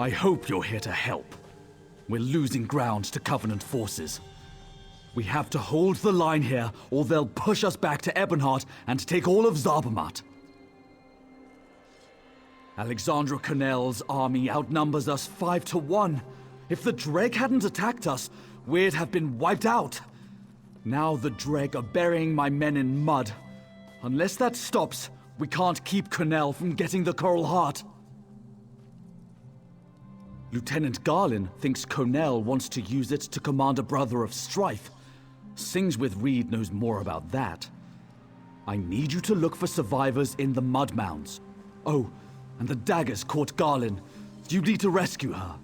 I hope you're here to help. We're losing ground to Covenant forces. We have to hold the line here, or they'll push us back to Ebonhart and take all of Zarbamat. Alexandra Connell's army outnumbers us 5-1. If the Dreg hadn't attacked us, we'd have been wiped out. Now the Dreg are burying my men in mud. Unless that stops, we can't keep Connell from getting the Coral Heart. Lieutenant Garlin thinks Connell wants to use it to command a brother of strife. Sings with Reed knows more about that. I need you to look for survivors in the mud mounds. Oh, and the daggers caught Garlin. You need to rescue her.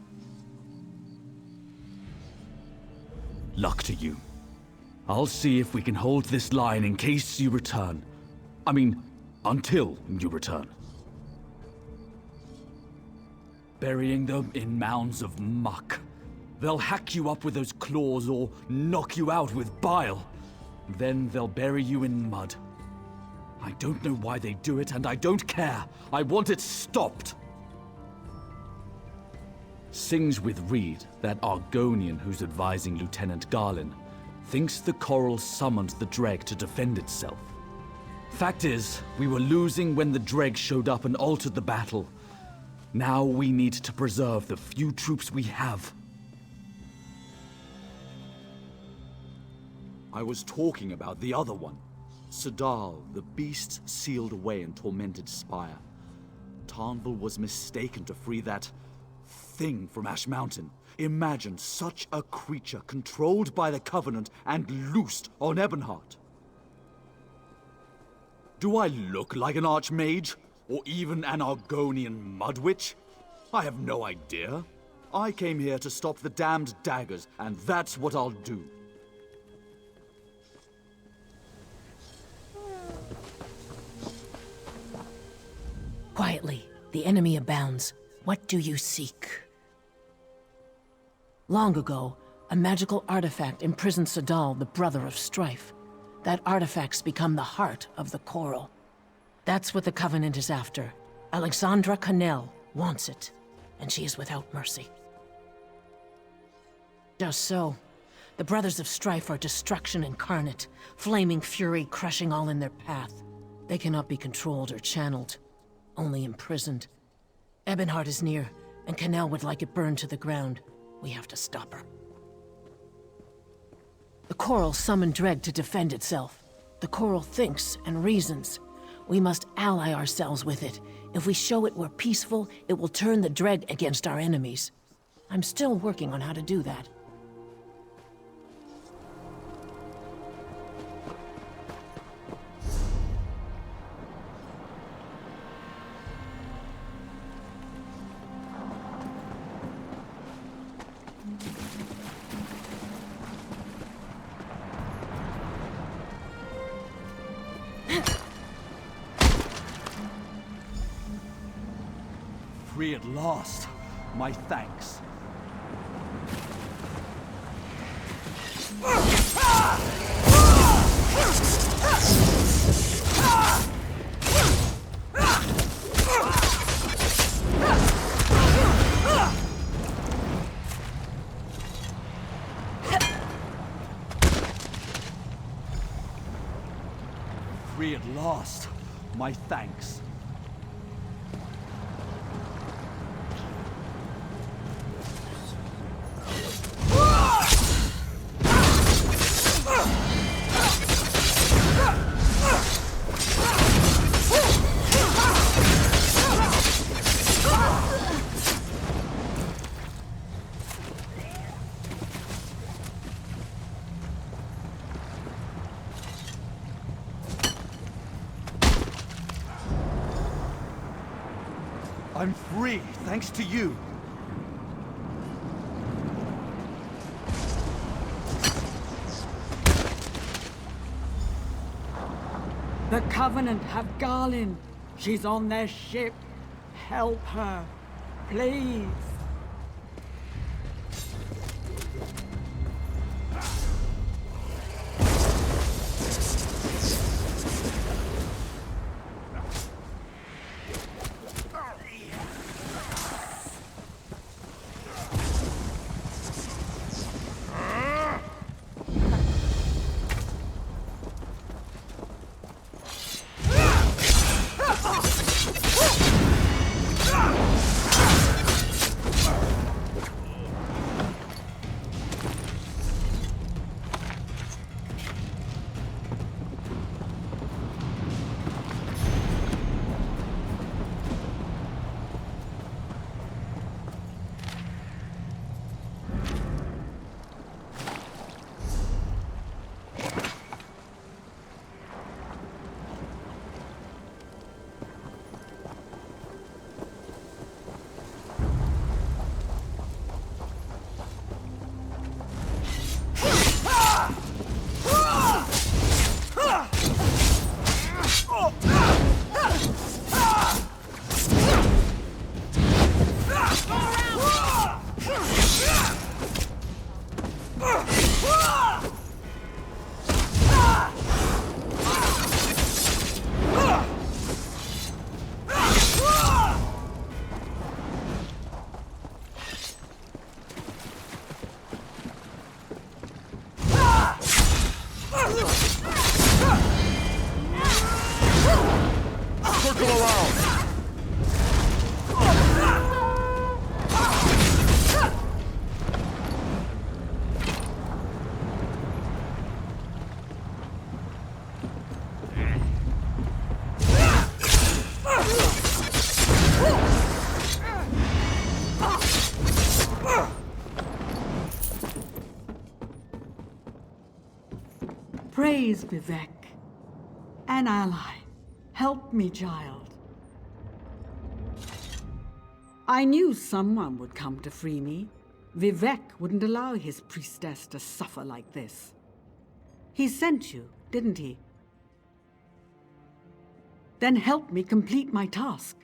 Luck to you. I'll see if we can hold this line in case you return. I mean, until you return. Burying them in mounds of muck. They'll hack you up with those claws or knock you out with bile. Then they'll bury you in mud. I don't know why they do it, and I don't care. I want it stopped. Sings with Reed, that Argonian who's advising Lieutenant Garlin, thinks the Coral summoned the Dreg to defend itself. Fact is, we were losing when the Dreg showed up and altered the battle. Now we need to preserve the few troops we have. I was talking about the other one. Sadal, the beast sealed away in tormented spire. Tarnval was mistaken to free that thing from Ash Mountain. Imagine such a creature controlled by the Covenant and loosed on Ebonhart. Do I look like an archmage? Or even an Argonian mudwitch? I have no idea. I came here to stop the damned daggers, and that's what I'll do. Quietly, the enemy abounds. What do you seek? Long ago, a magical artifact imprisoned Sadal, the brother of strife. That artifact's become the heart of the Coral. That's what the Covenant is after. Alexandra Connell wants it, and she is without mercy. Just so. The Brothers of Strife are destruction incarnate, flaming fury crushing all in their path. They cannot be controlled or channeled, only imprisoned. Ebonhart is near, and Connell would like it burned to the ground. We have to stop her. The Coral summoned Dreg to defend itself. The Coral thinks and reasons. We must ally ourselves with it. If we show it we're peaceful, it will turn the Dreg against our enemies. I'm still working on how to do that. Free at last. My thanks. Free at last. My thanks. I'm free, thanks to you. The Covenant have Garlin. She's on their ship. Help her, please. Praise Vivek. An ally. Help me, child. I knew someone would come to free me. Vivek wouldn't allow his priestess to suffer like this. He sent you, didn't he? Then help me complete my task.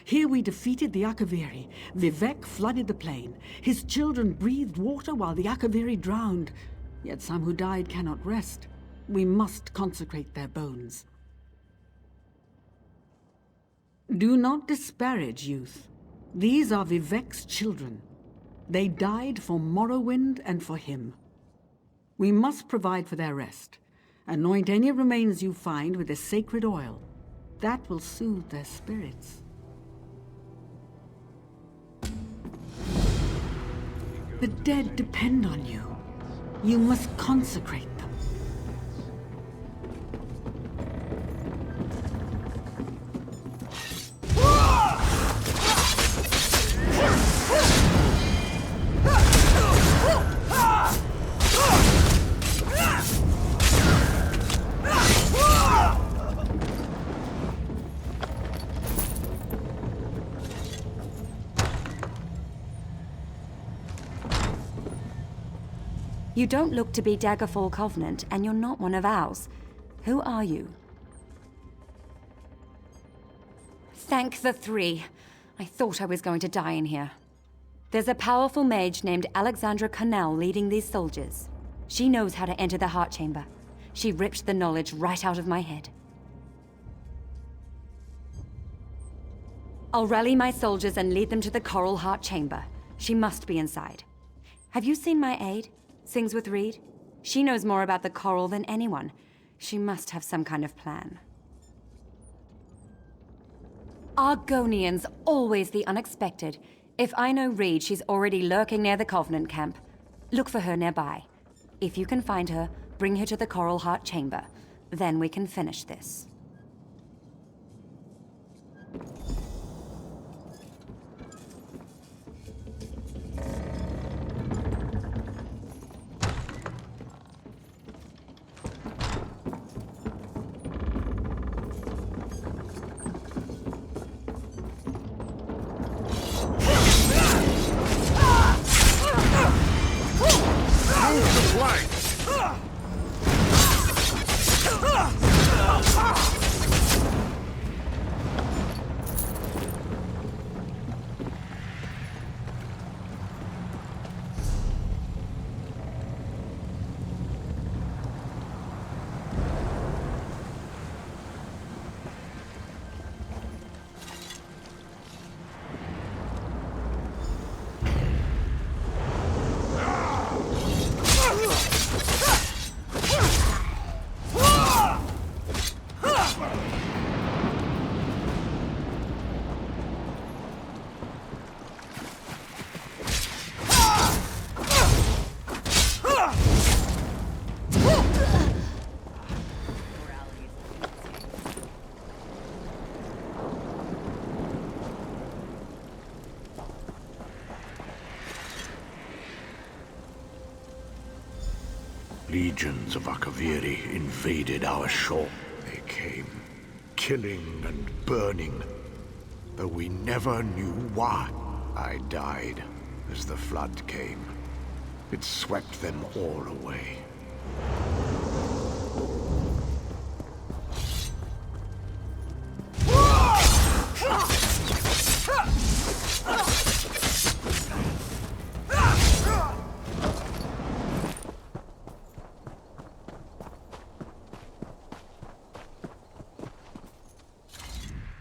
Here we defeated the Akaviri. Vivek flooded the plain. His children breathed water while the Akaviri drowned. Yet some who died cannot rest. We must consecrate their bones. Do not disparage youth. These are Vivek's children. They died for Morrowind and for him. We must provide for their rest. Anoint any remains you find with a sacred oil. That will soothe their spirits. The dead depend on you. You must consecrate them. You don't look to be Daggerfall Covenant, and you're not one of ours. Who are you? Thank the three. I thought I was going to die in here. There's a powerful mage named Alexandra Connell leading these soldiers. She knows how to enter the heart chamber. She ripped the knowledge right out of my head. I'll rally my soldiers and lead them to the Coral Heart Chamber. She must be inside. Have you seen my aide? Sings with Reed? She knows more about the coral than anyone. She must have some kind of plan. Argonians, always the unexpected. If I know Reed, she's already lurking near the Covenant camp. Look for her nearby. If you can find her, bring her to the Coral Heart Chamber. Then we can finish this. Legions of Akaviri invaded our shore. They came, killing and burning, though we never knew why. I died as the flood came. It swept them all away.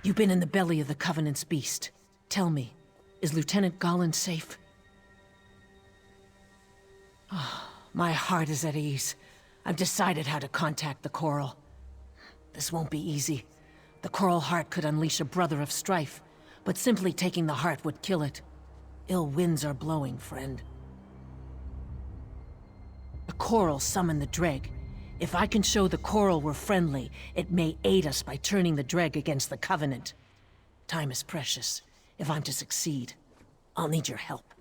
You've been in the belly of the Covenant's beast. Tell me, is Lieutenant Garland safe? My heart is at ease. I've decided how to contact the Coral. This won't be easy. The Coral Heart could unleash a brother of strife, but simply taking the heart would kill it. Ill winds are blowing, friend. The Coral summoned the Dreg. If I can show the Coral we're friendly, it may aid us by turning the Dreg against the Covenant. Time is precious. If I'm to succeed, I'll need your help.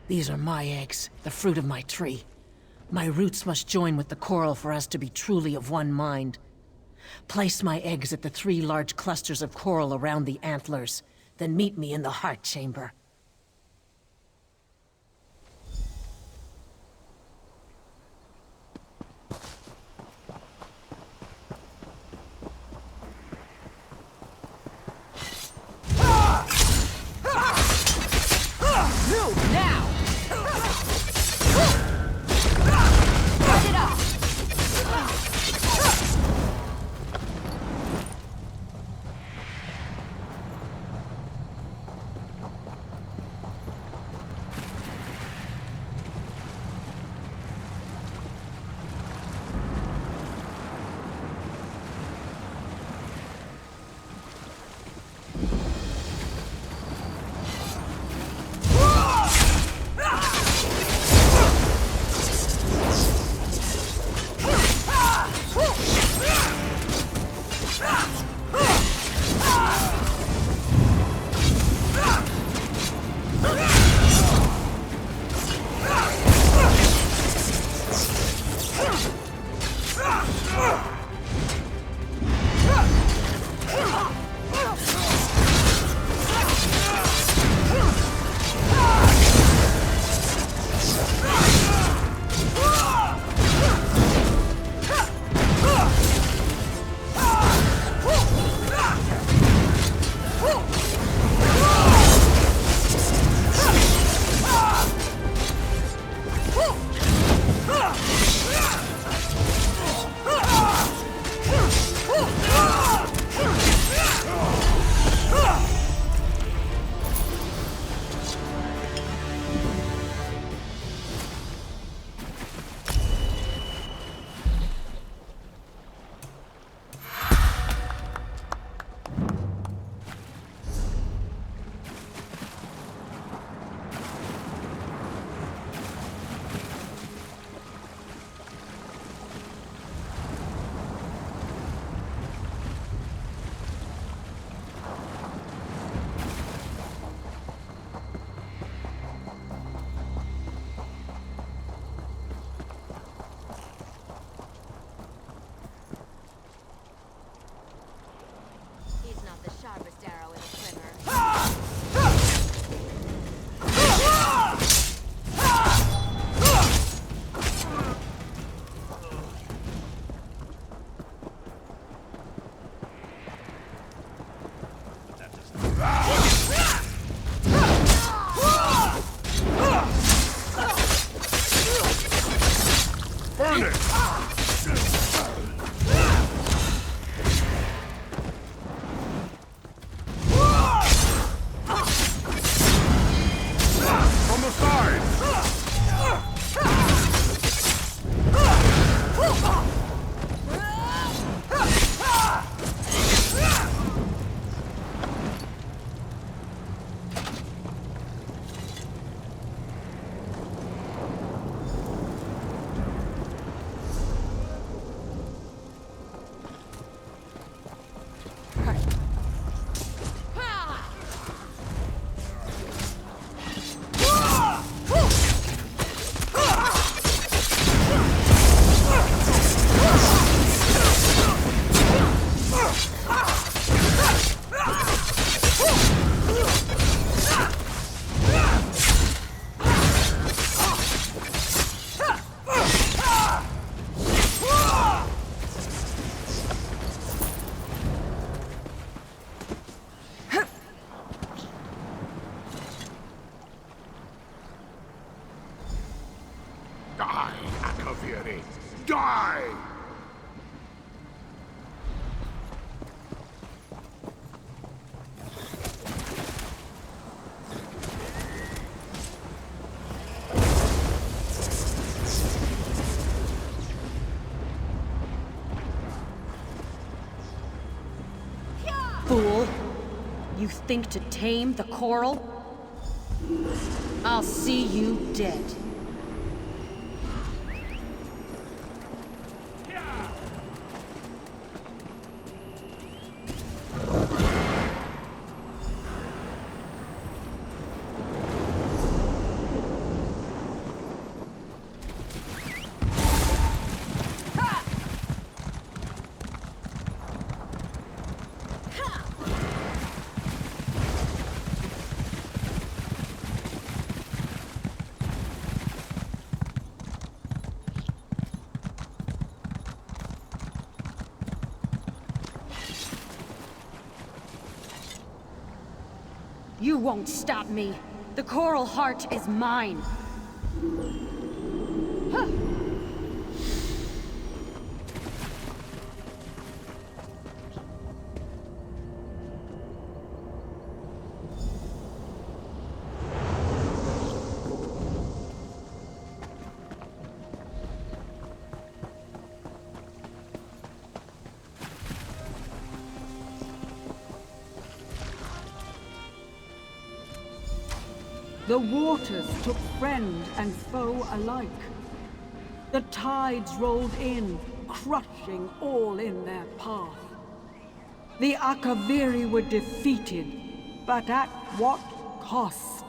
These are my eggs, the fruit of my tree. My roots must join with the coral for us to be truly of one mind. Place my eggs at the 3 large clusters of coral around the antlers, then meet me in the heart chamber. Move now! Die! Fool! You think to tame the coral? I'll see you dead. You won't stop me. The coral heart is mine. The waters took friend and foe alike. The tides rolled in, crushing all in their path. The Akaviri were defeated, but at what cost?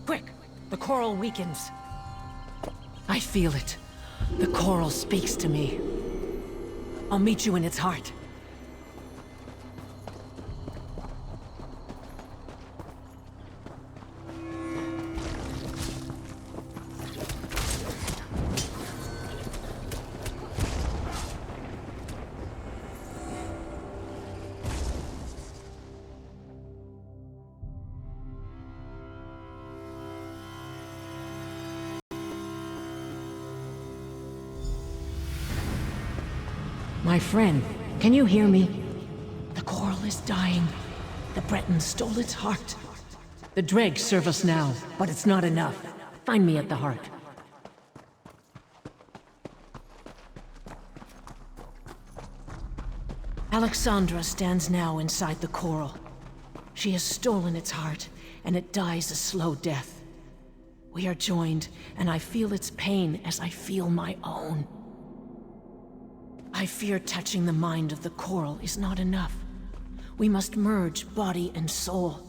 Quick! The coral weakens. I feel it. The coral speaks to me. I'll meet you in its heart. My friend, can you hear me? The coral is dying. The Bretons stole its heart. The dregs serve us now, but it's not enough. Find me at the heart. Alexandra stands now inside the coral. She has stolen its heart, and it dies a slow death. We are joined, and I feel its pain as I feel my own. I fear touching the mind of the coral is not enough. We must merge body and soul.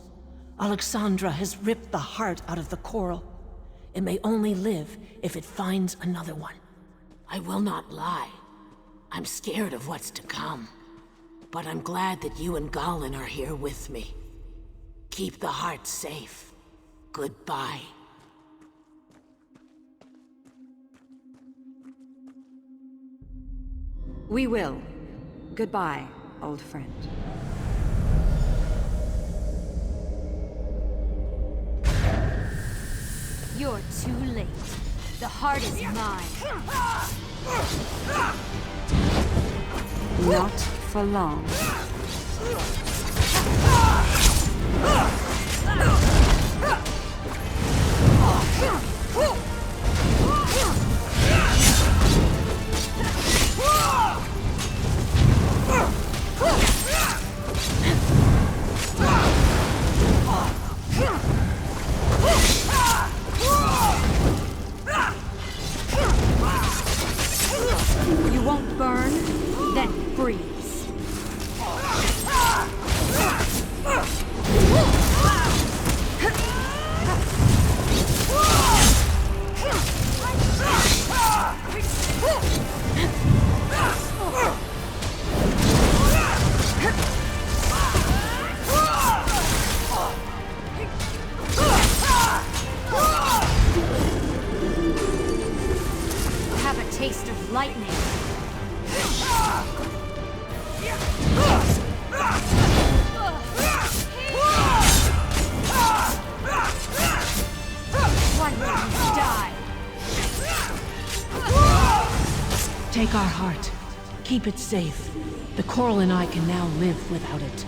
Alexandra has ripped the heart out of the coral. It may only live if it finds another one. I will not lie. I'm scared of what's to come. But I'm glad that you and Galin are here with me. Keep the heart safe. Goodbye. We will. Goodbye, old friend. You're too late. The heart is mine. Not for long. You won't burn, then freeze. Have a taste of lightning. Why won't you die? Take our heart. Keep it safe. The coral and I can now live without it.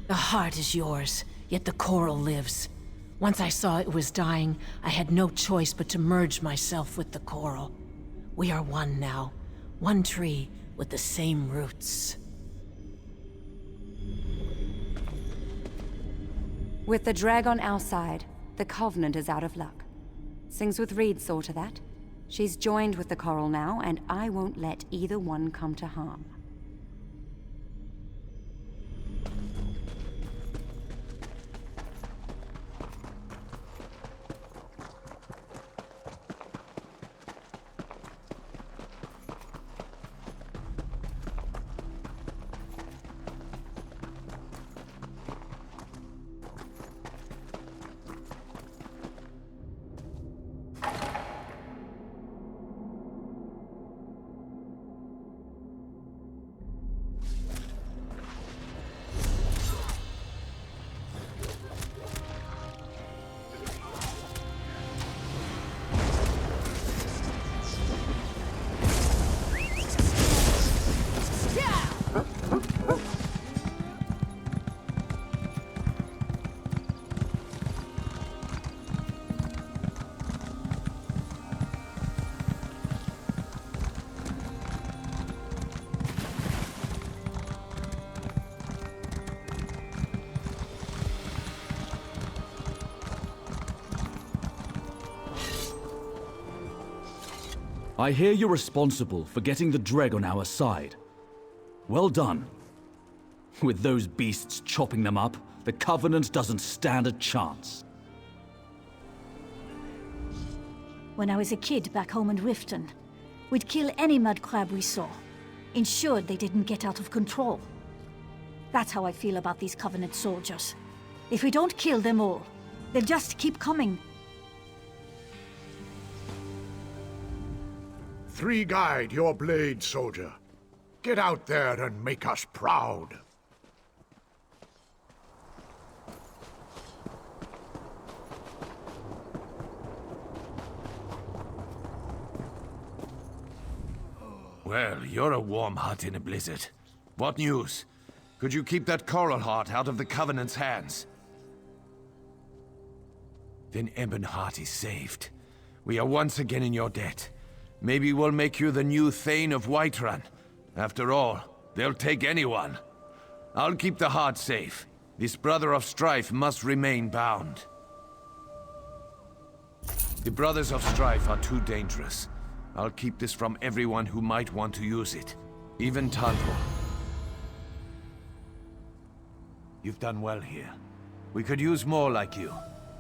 The heart is yours, yet the coral lives. Once I saw it was dying, I had no choice but to merge myself with the coral. We are one now, one tree with the same roots. With the drag on our side, the Covenant is out of luck. Sings with Reed saw to that. She's joined with the coral now, and I won't let either one come to harm. I hear you're responsible for getting the Dreg on our side. Well done. With those beasts chopping them up, the Covenant doesn't stand a chance. When I was a kid back home in Riften, we'd kill any mud crab we saw, ensured they didn't get out of control. That's how I feel about these Covenant soldiers. If we don't kill them all, they'll just keep coming. Three-guide your blade, soldier. Get out there and make us proud. Well, you're a warm hut in a blizzard. What news? Could you keep that coral heart out of the Covenant's hands? Then Ebonhart is saved. We are once again in your debt. Maybe we'll make you the new Thane of Whiterun. After all, they'll take anyone. I'll keep the heart safe. This brother of strife must remain bound. The brothers of strife are too dangerous. I'll keep this from everyone who might want to use it. Even Tantor. You've done well here. We could use more like you.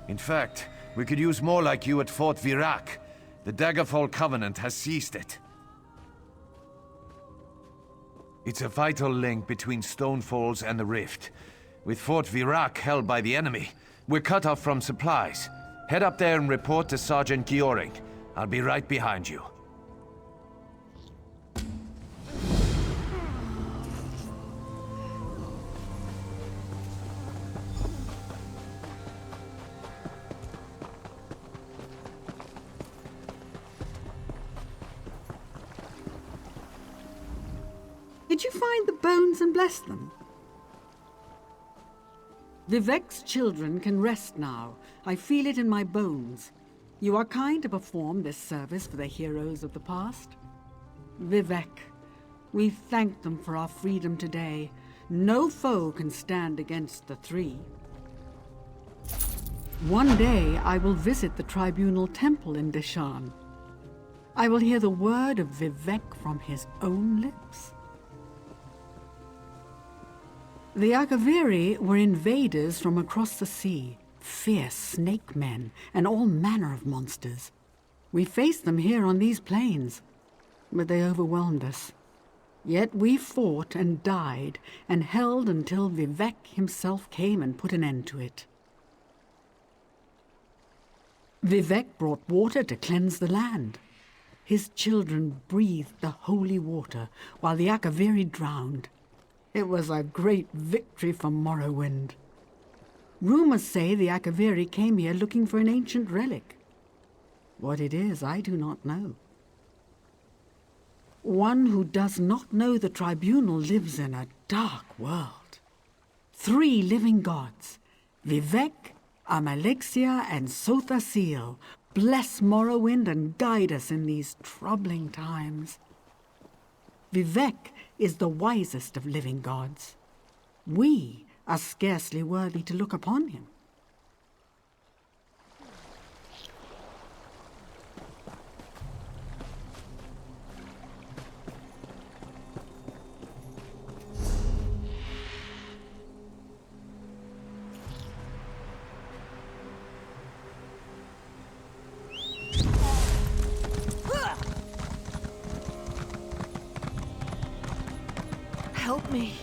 In fact, we could use more like you at Fort Virac. The Daggerfall Covenant has seized it. It's a vital link between Stonefalls and the Rift. With Fort Virac held by the enemy, we're cut off from supplies. Head up there and report to Sergeant Gioring. I'll be right behind you. Did you find the bones and bless them? Vivek's children can rest now. I feel it in my bones. You are kind to perform this service for the heroes of the past. Vivek, we thank them for our freedom today. No foe can stand against the three. One day I will visit the Tribunal Temple in Deshan. I will hear the word of Vivek from his own lips. The Akaviri were invaders from across the sea, fierce snake men and all manner of monsters. We faced them here on these plains, but they overwhelmed us. Yet we fought and died and held until Vivek himself came and put an end to it. Vivek brought water to cleanse the land. His children breathed the holy water while the Akaviri drowned. It was a great victory for Morrowind. Rumors say the Akaviri came here looking for an ancient relic. What it is, I do not know. One who does not know the Tribunal lives in a dark world. 3 living gods, Vivek, Amalexia, and Sothasil, bless Morrowind and guide us in these troubling times. Vivek is the wisest of living gods. We are scarcely worthy to look upon him. help me.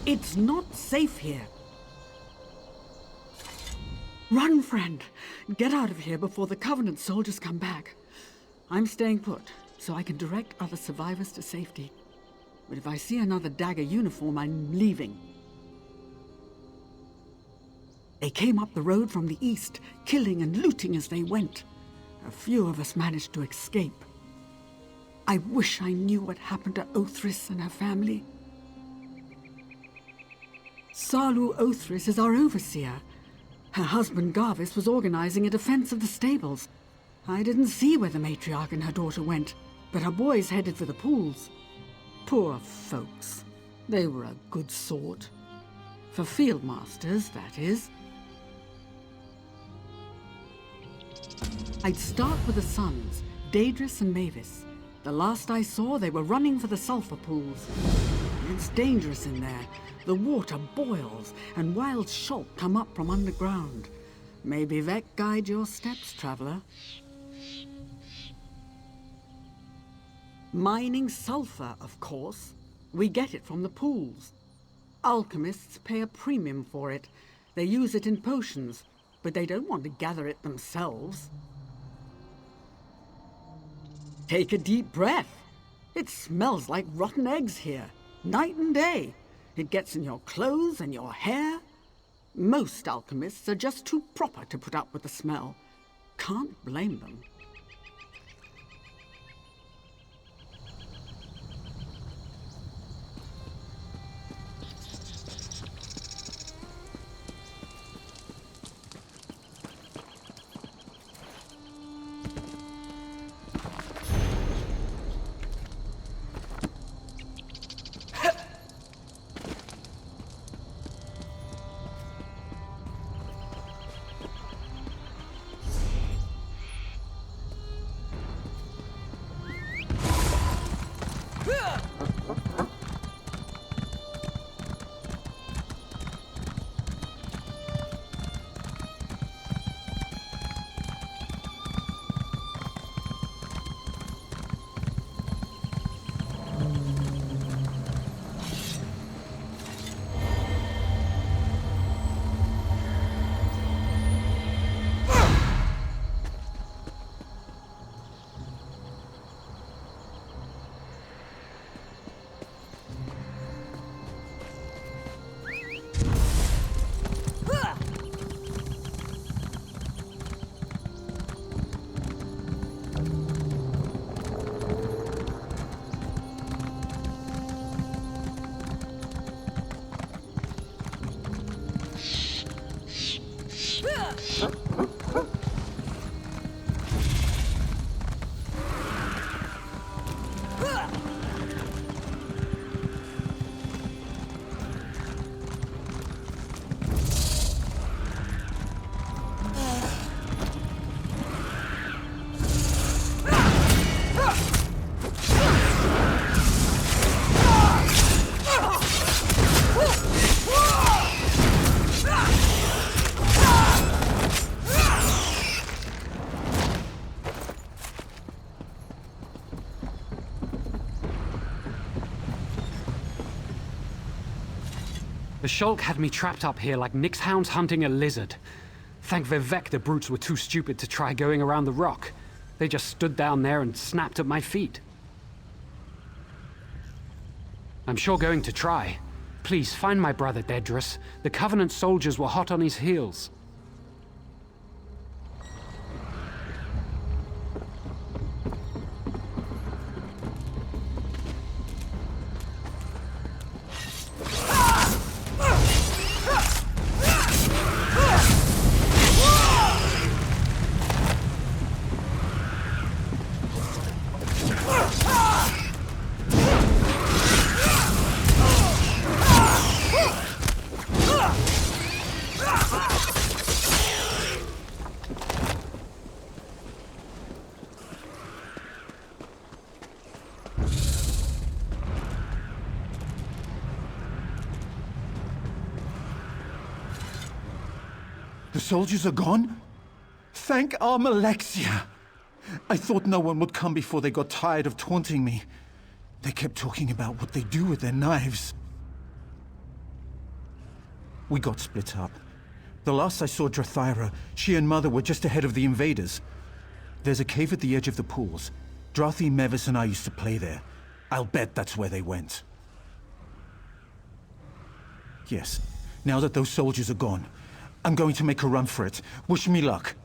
It's not safe here. Run, friend. Get out of here before the Covenant soldiers come back. I'm staying put, so I can direct other survivors to safety. But if I see another dagger uniform, I'm leaving. They came up the road from the east, killing and looting as they went. A few of us managed to escape. I wish I knew what happened to Othris and her family. Salu Othris is our overseer. Her husband Garvis was organizing a defense of the stables. I didn't see where the matriarch and her daughter went, but her boys headed for the pools. Poor folks. They were a good sort. For field masters, that is. I'd start with the sons, Daedrus and Mavis. The last I saw, they were running for the sulfur pools. It's dangerous in there. The water boils, and wild shot come up from underground. Maybe Vec guide your steps, traveler. Mining sulfur, of course. We get it from the pools. Alchemists pay a premium for it. They use it in potions, but they don't want to gather it themselves. Take a deep breath. It smells like rotten eggs here, night and day. It gets in your clothes and your hair. Most alchemists are just too proper to put up with the smell. Can't blame them. The Shulk had me trapped up here like Nyx hounds hunting a lizard. Thank Vivek the brutes were too stupid to try going around the rock. They just stood down there and snapped at my feet. I'm sure going to try. Please, find my brother, Dedrus. The Covenant soldiers were hot on his heels. The soldiers are gone? Thank Alexia! I thought no one would come before they got tired of taunting me. They kept talking about what they do with their knives. We got split up. The last I saw Drathyra, she and Mother were just ahead of the invaders. There's a cave at the edge of the pools. Drathi, Mevis and I used to play there. I'll bet that's where they went. Yes, now that those soldiers are gone, I'm going to make a run for it. Wish me luck.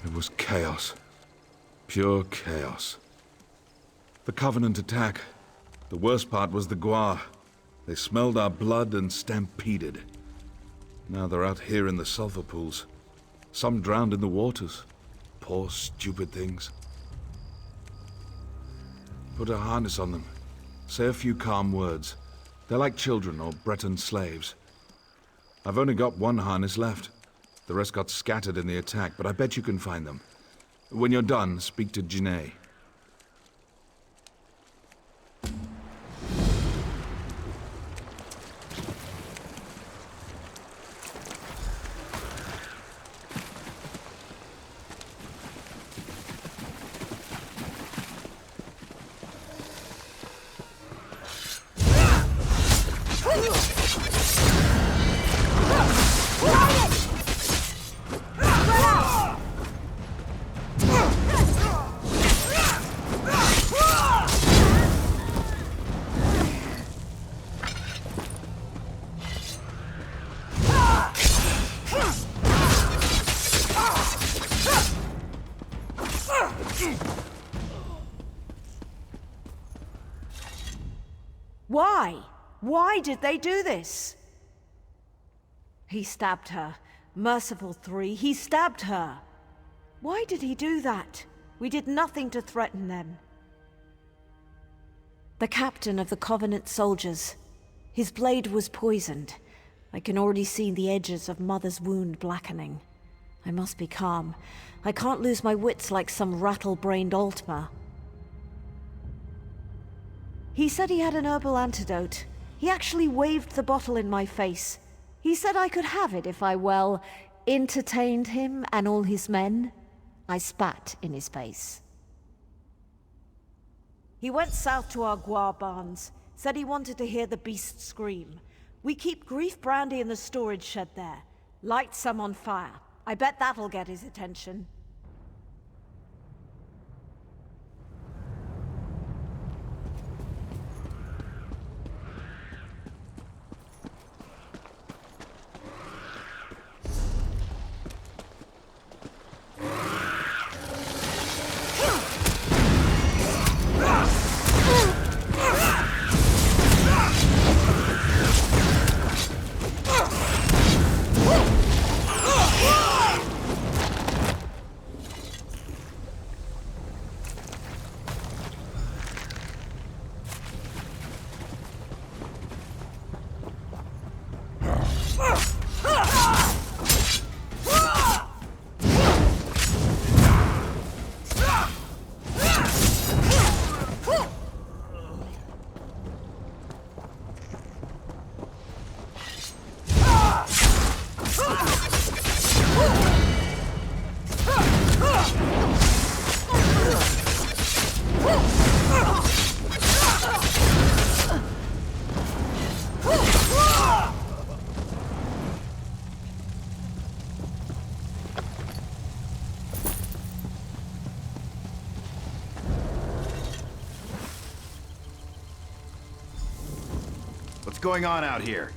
It was chaos. Pure chaos. The Covenant attack. The worst part was the Guar. They smelled our blood and stampeded. Now they're out here in the sulfur pools. Some drowned in the waters. Poor, stupid things. Put a harness on them. Say a few calm words. They're like children or Breton slaves. I've only got one harness left. The rest got scattered in the attack, but I bet you can find them. When you're done, speak to Janae. Why? Why did they do this? He stabbed her. Merciful 3, he stabbed her. Why did he do that? We did nothing to threaten them. The captain of the Covenant soldiers. His blade was poisoned. I can already see the edges of Mother's wound blackening. I must be calm. I can't lose my wits like some rattle-brained Altmer. He said he had an herbal antidote. He actually waved the bottle in my face. He said I could have it if I, well, entertained him and all his men. I spat in his face. He went south to our guar barns. Said he wanted to hear the beast scream. We keep grief brandy in the storage shed there. Light some on fire. I bet that'll get his attention. going on out here?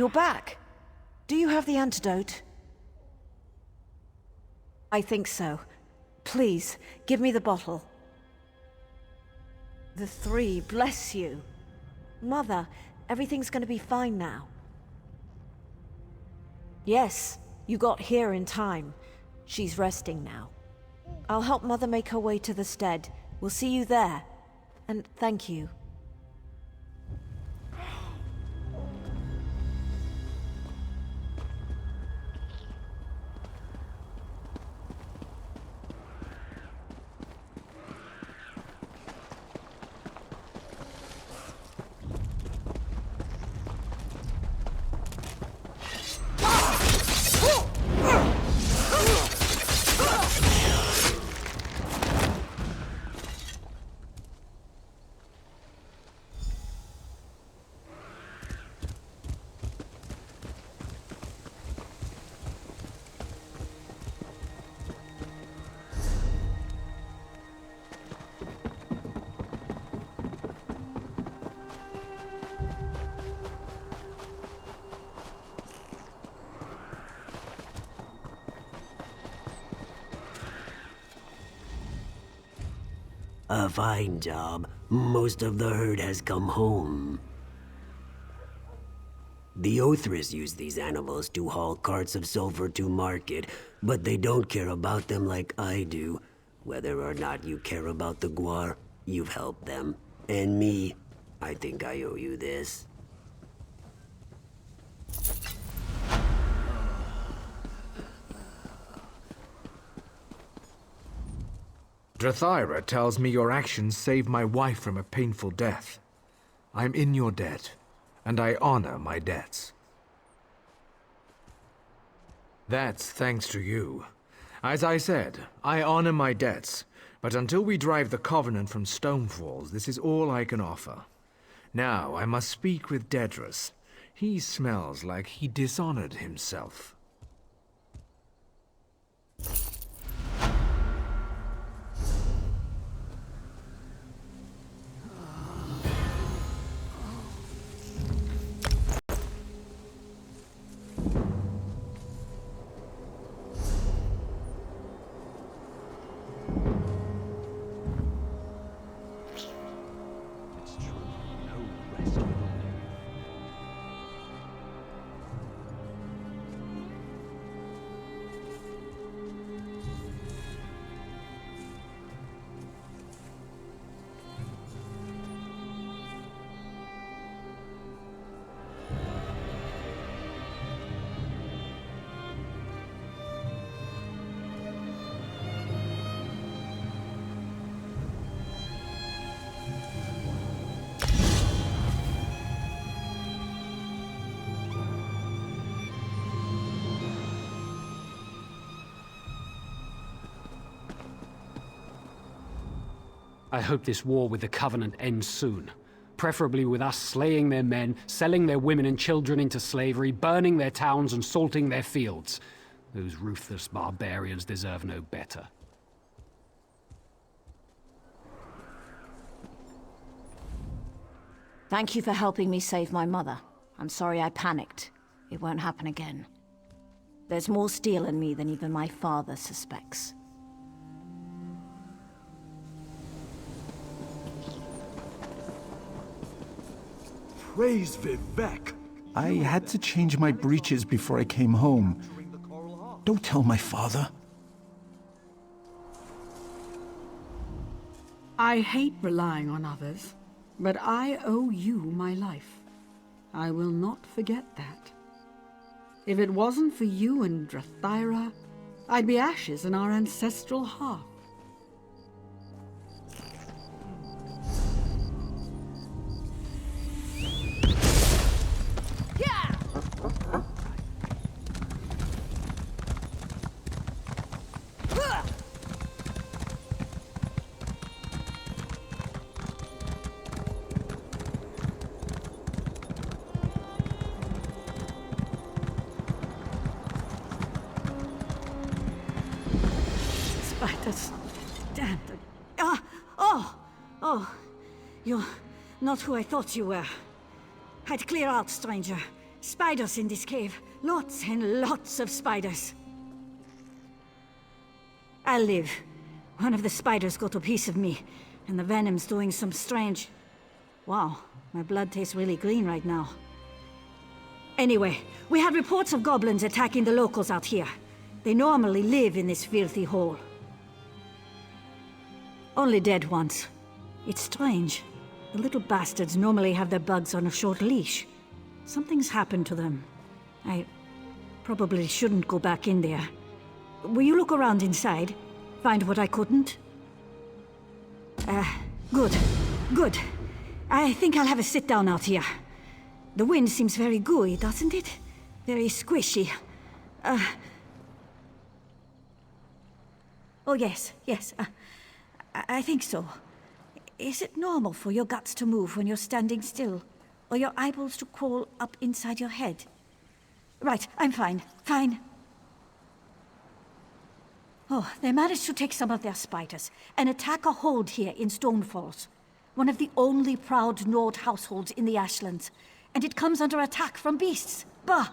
You're back. Do you have the antidote? I think so. Please, give me the bottle. The three, bless you. Mother, everything's gonna be fine now. Yes, you got here in time. She's resting now. I'll help Mother make her way to the stead. We'll see you there. And thank you. A fine job. Most of the herd has come home. The Othris use these animals to haul carts of sulfur to market, but they don't care about them like I do. Whether or not you care about the guar, you've helped them. And me, I think I owe you this. Drathyra tells me your actions saved my wife from a painful death. I'm in your debt, and I honor my debts. That's thanks to you. As I said, I honor my debts, but until we drive the Covenant from Stonefalls, this is all I can offer. Now I must speak with Dedrus. He smells like he dishonored himself. I hope this war with the Covenant ends soon. Preferably with us slaying their men, selling their women and children into slavery, burning their towns and salting their fields. Those ruthless barbarians deserve no better. Thank you for helping me save my mother. I'm sorry I panicked. It won't happen again. There's more steel in me than even my father suspects. Praise Vivek! I had to change my breeches before I came home. Don't tell my father. I hate relying on others, but I owe you my life. I will not forget that. If it wasn't for you and Drathyra, I'd be ashes in our ancestral hearth. Spiders. Damn the... Oh! You're not who I thought you were. I'd clear out, stranger. Spiders in this cave. Lots and lots of spiders. I'll live. One of the spiders got a piece of me, and the venom's doing some strange... Wow, my blood tastes really green right now. Anyway, we had reports of goblins attacking the locals out here. They normally live in this filthy hole. Only dead ones. It's strange. The little bastards normally have their bugs on a short leash. Something's happened to them. I probably shouldn't go back in there. Will you look around inside? Find what I couldn't? Good. Good. I think I'll have a sit down out here. The wind seems very gooey, doesn't it? Very squishy. Oh yes, yes. I think so. Is it normal for your guts to move when you're standing still? Or your eyeballs to crawl up inside your head? Right, I'm fine. Fine. Oh, they managed to take some of their spiders and attack a hold here in Stonefalls. One of the only proud Nord households in the Ashlands. And it comes under attack from beasts. Bah!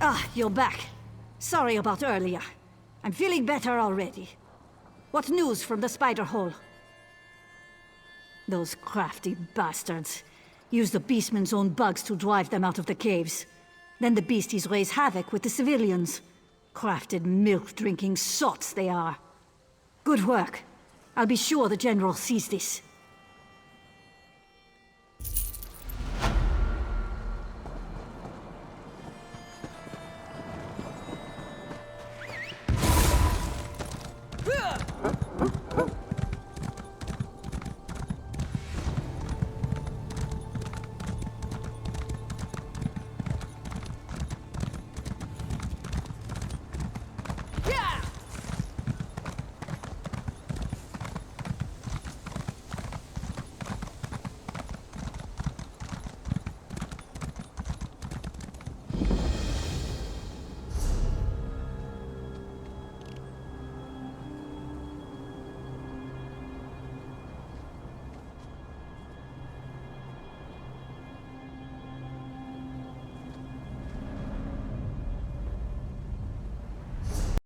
Ah, you're back. Sorry about earlier. I'm feeling better already. What news from the spider hole? Those crafty bastards use the beastmen's own bugs to drive them out of the caves. Then the beasties raise havoc with the civilians. Crafted, milk-drinking sots they are. Good work. I'll be sure the General sees this.